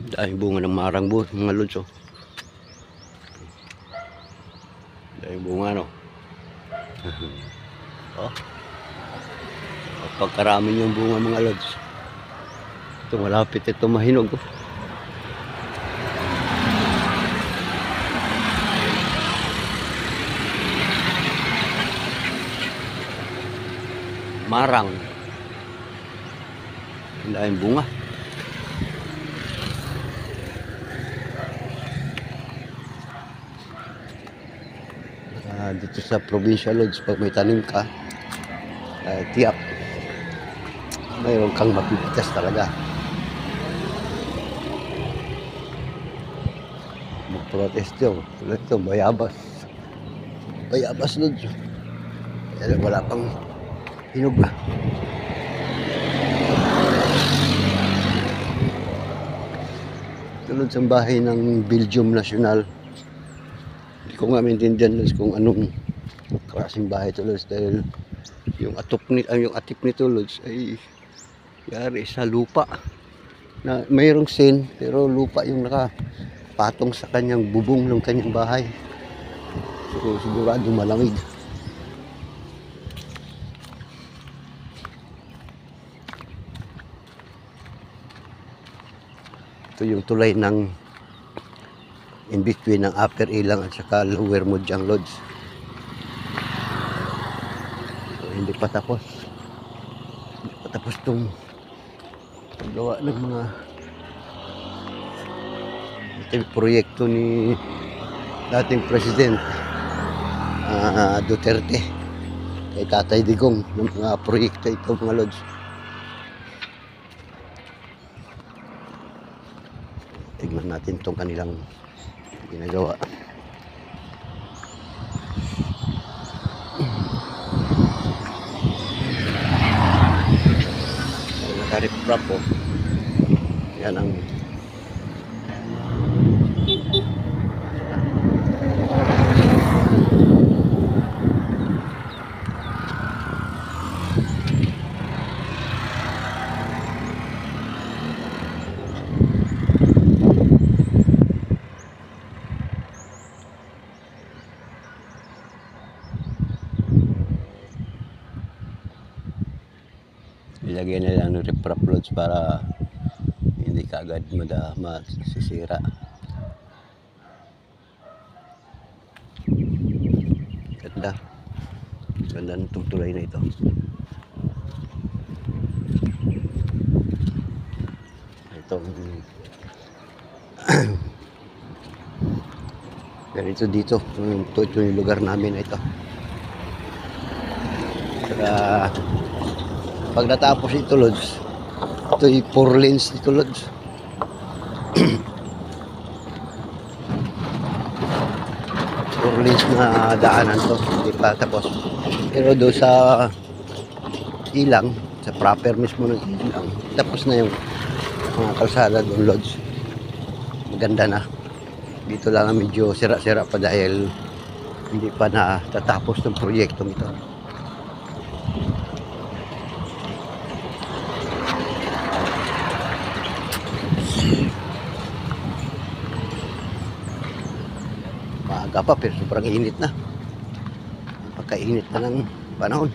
Dahil bunga ng marangbo, mga lods, oh. Dahil bunga, no? Oh. Pagkarami yung bunga, mga lods. Ito, malapit ito mahinog, oh. Marang. Dahil bunga. Dito sa probinsya, lods, pag may tanim ka, tiyak mayroon kang mapipitas talaga. Mag-protest yun. Ito, bayabas, lods. Wala pang hinog na. Tulad sa bahay ng Belgium National. Hindi ko nga maintindihan kung anong klaseng bahay ito, lods, dahil yung atip nito, lods, ay yari sa lupa na mayroong sin, pero lupa yung nakapatong sa kanyang bubong ng kanyang bahay. So sigurado malamig. Ito yung tulay ng in between ng Upper Ilang at saka Lower Mojang, lods. So, hindi pa tapos itong paggawa ng mga proyekto ni dating President Duterte kay Tatay Digong, ng mga proyekto ito, mga lods. Tignan natin itong kanilang ginagawa. Nakarip-rap, oh. Yan ang ilagay nila ng riprap, loads, para hindi kaagad masisira. Ganda ng tulay na ito. Ganito dito. Ito yung lugar namin na ito. Saka pag natapos ito, loads, ito yung 4 lanes dito, loads. 4 lanes na daanan to, hindi pa tapos. Pero doon sa Ilang, sa proper mismo ng Ilang, tapos na yung mga kalsada doon, loads. Maganda na. Dito lang medyo sira-sira pa dahil hindi pa natatapos ng proyektong ito. Maaga pa pero sobrang init na. Pagkainit na ng panahon.